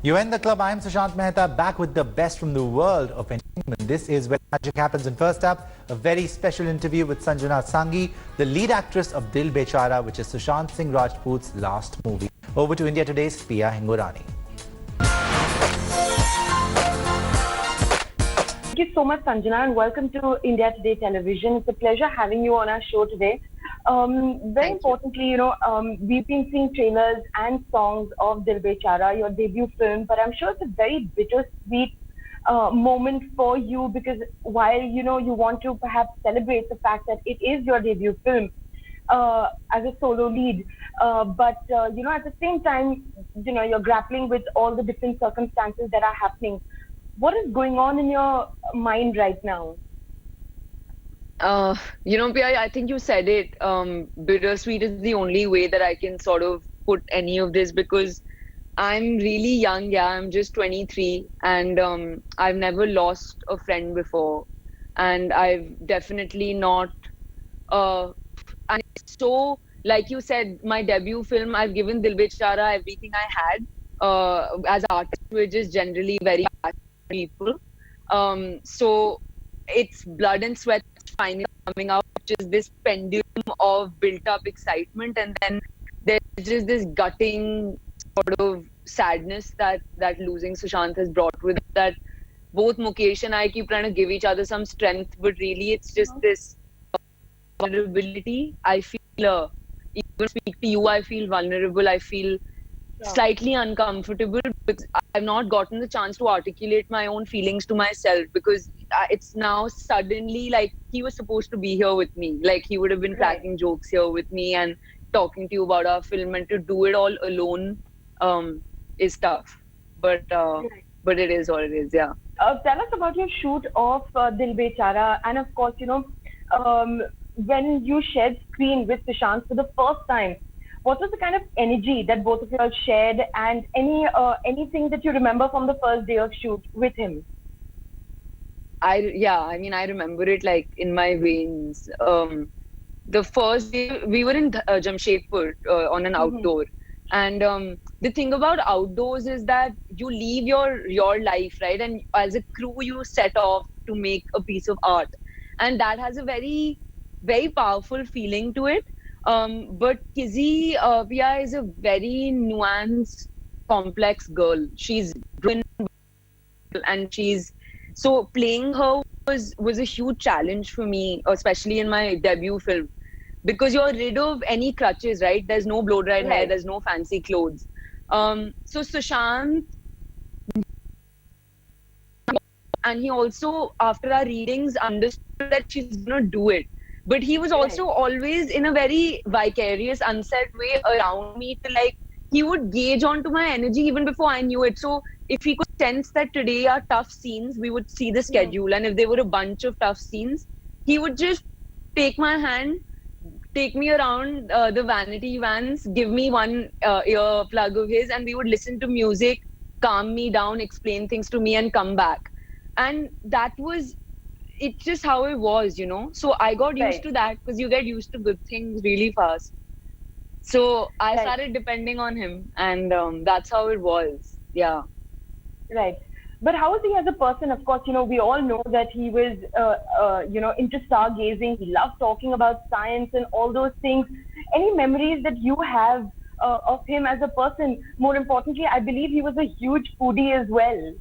You end the club. I am Sushant Mehta, back with the best from the world of entertainment. This is where magic happens. And first up, a very special interview with Sanjana Sanghi, the lead actress of Dil Bechara, which is Sushant Singh Rajput's last movie. Over to India Today's Pia Hingorani. Thank you so much, Sanjana, and welcome to India Today Television. It's a pleasure having you on our show today. Very importantly, we've been seeing trailers and songs of Dil Bechara, your debut film, but I'm sure it's a very bittersweet moment for you because while, you want to perhaps celebrate the fact that it is your debut film as a solo lead, but at the same time, you're grappling with all the different circumstances that are happening. What is going on in your mind right now? Pia, I think you said it. Bittersweet is the only way that I can sort of put any of this because I'm really young. Yeah, I'm just 23 and I've never lost a friend before. And I've definitely not. And so, like you said, my debut film, I've given Dil Bechara everything I had. As artists, we're just generally very passionate people. So it's blood and sweat finally coming out, which is this pendulum of built-up excitement, and then there's just this gutting sort of sadness that losing Sushant has brought with it, that both Mukesh and I keep trying to give each other some strength, but really it's just this vulnerability. I feel, even speak to you, I feel vulnerable, I feel slightly uncomfortable because I've not gotten the chance to articulate my own feelings to myself because it's now suddenly like he was supposed to be here with me. Like he would have been cracking jokes here with me and talking to you about our film, and to do it all alone is tough. But it is what it is, yeah. Tell us about your shoot of Dil Bechara, and of course, when you shared screen with Sushant for the first time, what was the kind of energy that both of you all shared, and anything that you remember from the first day of shoot with him? I remember it like in my veins. The first day we were in Jamshedpur on an outdoor, and the thing about outdoors is that you leave your life, right, and as a crew you set off to make a piece of art, and that has a very, very powerful feeling to it. But Kizzy Pia is a very nuanced, complex girl. She's brilliant, and so playing her was a huge challenge for me, especially in my debut film, because you're rid of any crutches, right? There's no blow dried hair, there's no fancy clothes. So Sushant, and he also, after our readings, understood that she's gonna do it. But he was also always in a very vicarious, unsaid way around me to he would gauge onto my energy even before I knew it. So if he could sense that today are tough scenes, we would see the schedule. And if there were a bunch of tough scenes, he would just take my hand, take me around the vanity vans, give me one ear plug of his, and we would listen to music, calm me down, explain things to me, and come back. And that was it's just how it was, So I got used to that because you get used to good things really fast. So I started depending on him, and that's how it was. Yeah. Right. But how is he as a person? Of course, we all know that he was, into stargazing. He loved talking about science and all those things. Any memories that you have of him as a person? More importantly, I believe he was a huge foodie as well.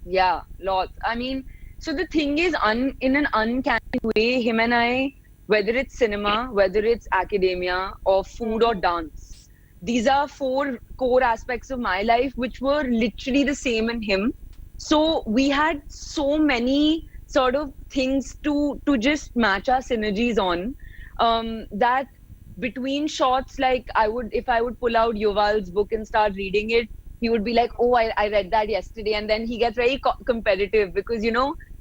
Yeah, lots. I mean, so the thing is, in an uncanny way, him and I, whether it's cinema, whether it's academia, or food or dance, these are 4 core aspects of my life which were literally the same in him. So we had so many sort of things to just match our synergies on, that between shots, if I would pull out Yuval's book and start reading it, he would be like, oh, I read that yesterday. And then he gets very competitive because,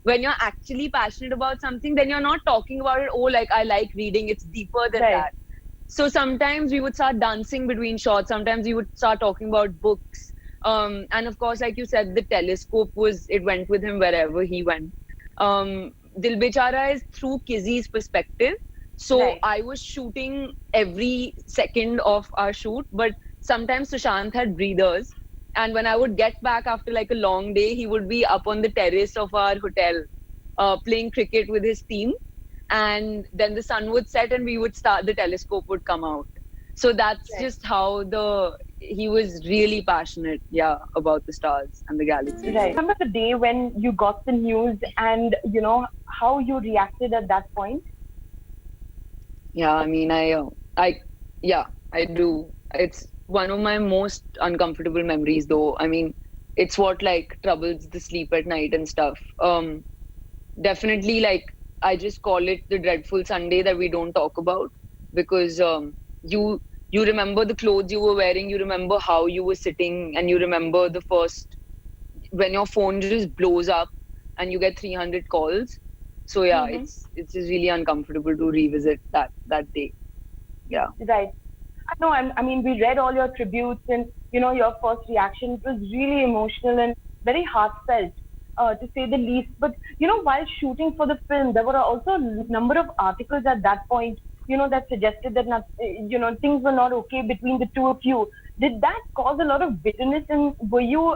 when you're actually passionate about something, then you're not talking about it, oh, I like reading. It's deeper than that. So sometimes we would start dancing between shots. Sometimes we would start talking about books. And of course, like you said, the telescope it went with him wherever he went. Dil Bechara is through Kizzy's perspective. So I was shooting every second of our shoot, but sometimes Sushant had breathers. And when I would get back after like a long day, he would be up on the terrace of our hotel, playing cricket with his team. And then the sun would set and we would start, the telescope would come out. So that's Right. just how he was really passionate, yeah, about the stars and the galaxies. Right. Remember the day when you got the news and, how you reacted at that point? Yeah, I mean, yeah, I do. It's one of my most uncomfortable memories, though. I mean, it's what like troubles the sleep at night and stuff. Definitely, like I just call it the dreadful Sunday that we don't talk about, because you remember the clothes you were wearing, you remember how you were sitting, and you remember the first when your phone just blows up and you get 300 calls. So yeah, Mm-hmm. it's just really uncomfortable to revisit that day. Yeah. Right. No, I mean, we read all your tributes and, your first reaction. It was really emotional and very heartfelt, to say the least. But, while shooting for the film, there were also a number of articles at that point, that suggested that, things were not okay between the two of you. Did that cause a lot of bitterness, and were you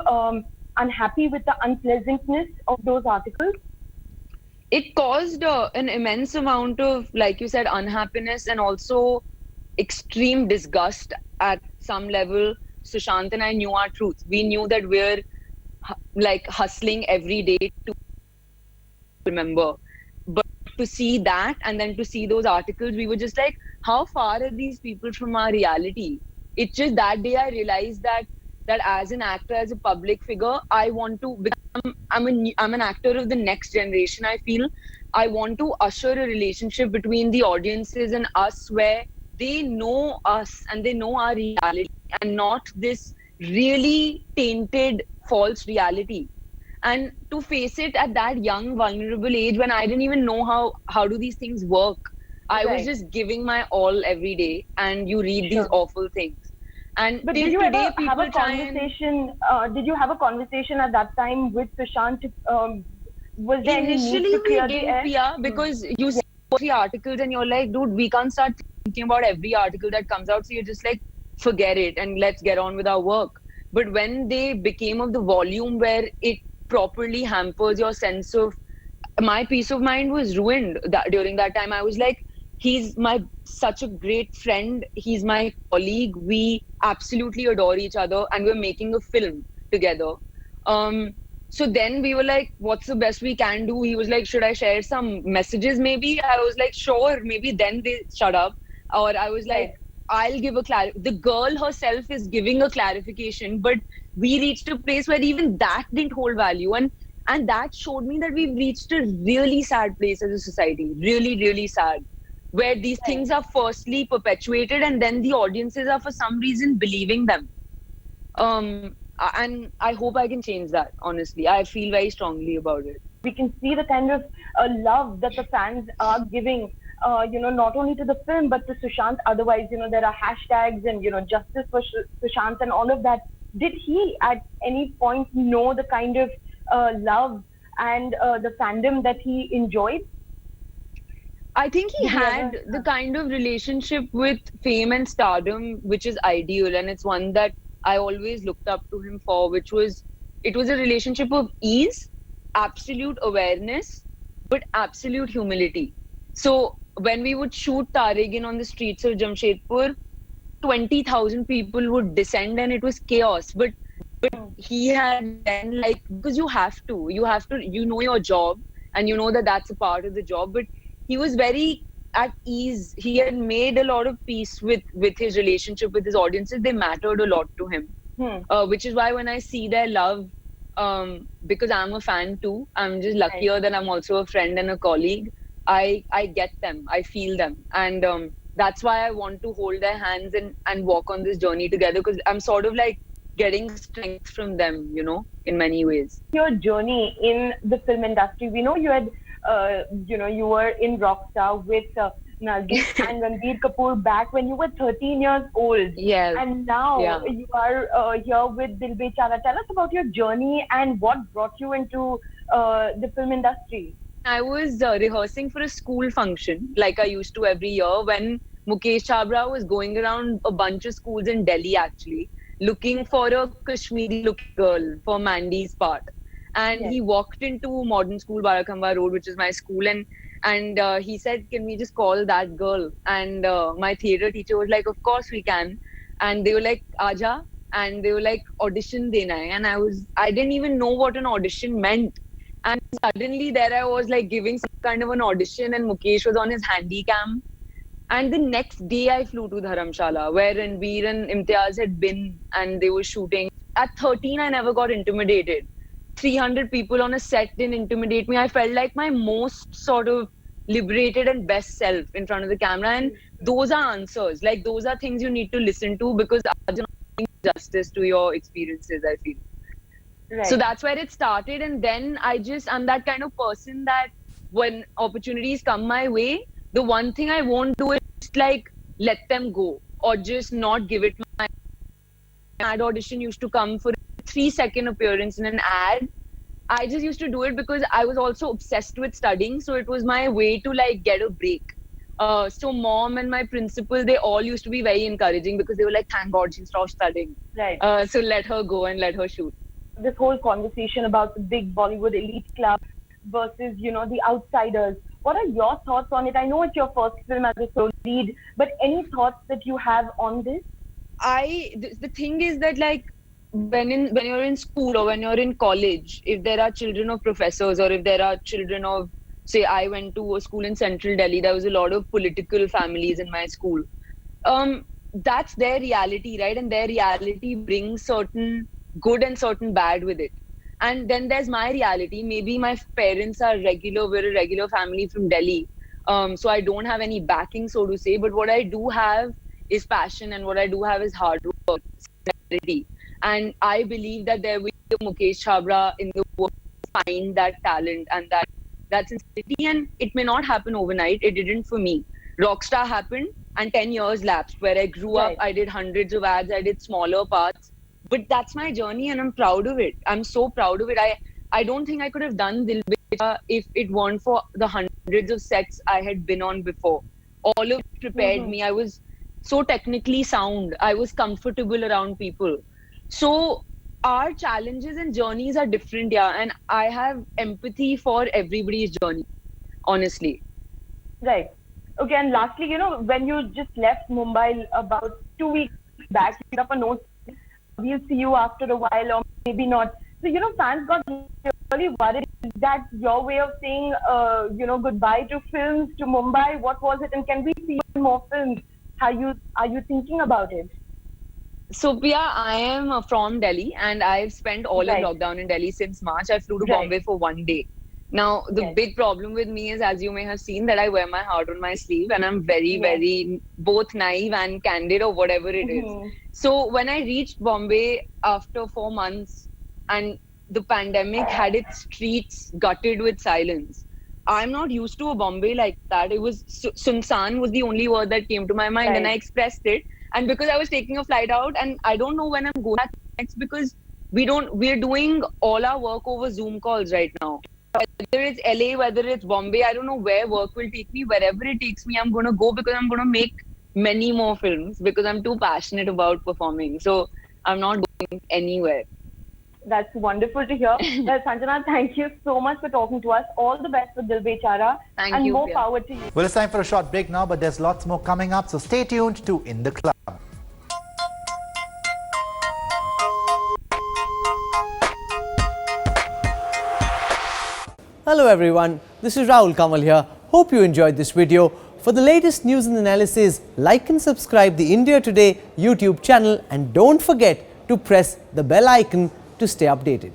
unhappy with the unpleasantness of those articles? It caused an immense amount of, like you said, unhappiness and also extreme disgust at some level. Sushant and I knew our truth. We knew that we're like hustling every day to remember. But to see that and then to see those articles, we were just like, how far are these people from our reality? It's just that day I realized that as an actor, as a public figure, I want to become, I'm an actor of the next generation. I feel I want to usher a relationship between the audiences and us where they know us and they know our reality, and not this really tainted false reality. And to face it at that young vulnerable age when I didn't even know how do these things work, I was Right. just giving my all every day, and you read these Sure. awful things. And But till did you today ever have people a try and conversation? Did you have a conversation at that time with Sushant? Was there any need initially to we clear the didn't, air? Pia, because you see 3 articles and you're like, dude, we can't start thinking about every article that comes out. So you're just like, forget it and let's get on with our work. But when they became of the volume where it properly hampers your sense of, my peace of mind was ruined during that time. I was like, he's my such a great friend. He's my colleague. We absolutely adore each other, and we're making a film together. Um, so then we were like, what's the best we can do? He was like, should I share some messages maybe? I was like, sure, maybe. Then they shut up. Or I was Right. like, I'll give the girl herself is giving a clarification, but we reached a place where even that didn't hold value. And that showed me that we've reached a really sad place as a society, really, really sad, where these Right. things are firstly perpetuated and then the audiences are for some reason believing them. And I hope I can change that, honestly. I feel very strongly about it. We can see the kind of love that the fans are giving, not only to the film but to Sushant. Otherwise, there are hashtags and justice for Sushant and all of that. Did he at any point know the kind of love and the fandom that he enjoyed? I think he Did he ever? had the kind of relationship with fame and stardom which is ideal, and it's one that I always looked up to him for, which was, it was a relationship of ease, absolute awareness, but absolute humility. So when we would shoot Taregin on the streets of Jamshedpur, 20,000 people would descend and it was chaos. But Hmm. he had then, like, because you know your job and you know that that's a part of the job, but he was very at ease. He had made a lot of peace with his relationship with his audiences. They mattered a lot to him, Hmm. which is why when I see their love, because I'm a fan too, I'm just Right. luckier that I'm also a friend and a colleague. I get them, I feel them, and that's why I want to hold their hands and walk on this journey together, because I'm sort of like getting strength from them, in many ways. Your journey in the film industry. We know you had, you were in Rockstar with Nazir and Ranbir Kapoor back when you were 13 years old. Yes, And now yeah. you are here with Dil Bechara. Tell us about your journey and what brought you into the film industry. I was rehearsing for a school function, like I used to every year, when Mukesh Chabra was going around a bunch of schools in Delhi, actually. looking for a Kashmiri looking girl for Mandy's part. And he walked into Modern School, Barakhamba Road, which is my school, and he said, "Can we just call that girl?" And my theatre teacher was like, "Of course we can." And they were like, "Aja," and they were like, "Audition dena hai." And I didn't even know what an audition meant. And suddenly there I was like giving some kind of an audition, and Mukesh was on his handy cam. And the next day I flew to Dharamshala, where Ranveer and Imtiaz had been, and they were shooting. At 13, I never got intimidated. 300 people on a set didn't intimidate me. I felt like my most sort of liberated and best self in front of the camera. And those are answers. Like, those are things you need to listen to, because you're not doing justice to your experiences, I feel. Right. So that's where it started. And then I'm that kind of person that when opportunities come my way, the one thing I won't do is just like let them go or just not give it my ad audition used to come for a 3-second appearance in an ad. I just used to do it because I was also obsessed with studying. So it was my way to like get a break. So mom and my principal, they all used to be very encouraging because they were like, thank God she stopped studying. Right. So let her go and let her shoot. This whole conversation about the big Bollywood elite club versus, the outsiders. What are your thoughts on it? I know it's your first film as a solo lead, but any thoughts that you have on this? The thing is that like when you're in school or when you're in college, if there are children of professors or if there are children of, say, I went to a school in central Delhi, there was a lot of political families in my school. That's their reality, right? And their reality brings certain good and certain bad with it. And then there's my reality. Maybe my parents are we're a regular family from Delhi. So I don't have any backing, so to say. But what I do have is passion, and what I do have is hard work, sincerity. And I believe that there will be a Mukesh Chabra in the world to find that talent and that sincerity. And it may not happen overnight. It didn't for me. Rockstar happened and 10 years lapsed where I grew up. I did hundreds of ads. I did smaller parts. But that's my journey and I'm proud of it. I'm so proud of it. I don't think I could have done Dil Bechara if it weren't for the hundreds of sets I had been on before. All of it prepared me. I was so technically sound. I was comfortable around people. So our challenges and journeys are different, yeah. And I have empathy for everybody's journey, honestly. Right. Okay, and lastly, when you just left Mumbai about 2 weeks back, you put up a note, we'll see you after a while or maybe not. So, fans got really worried. Is that your way of saying, goodbye to films, to Mumbai? What was it? And can we see more films? Are you thinking about it? So, Pia, I am from Delhi and I've spent all of lockdown in Delhi since March. I flew to Bombay for 1 day. Now, the big problem with me is, as you may have seen, that I wear my heart on my sleeve and I'm very, very both naive and candid or whatever it is. So when I reached Bombay after 4 months and the pandemic had its streets gutted with silence, I'm not used to a Bombay like that. It was Sunsan was the only word that came to my mind and I expressed it. And because I was taking a flight out and I don't know when I'm going back next because we're doing all our work over Zoom calls right now. Whether it's LA, whether it's Bombay, I don't know where work will take me. Wherever it takes me, I'm going to go because I'm going to make many more films because I'm too passionate about performing. So I'm not going anywhere. That's wonderful to hear. Sanjana, thank you so much for talking to us. All the best for Dil Bechara. Thank you, more power to you. Well, it's time for a short break now, but there's lots more coming up. So stay tuned to In the Club. Hello everyone, this is Rahul Kamal here. Hope you enjoyed this video. For the latest news and analysis, like and subscribe the India Today YouTube channel and don't forget to press the bell icon to stay updated.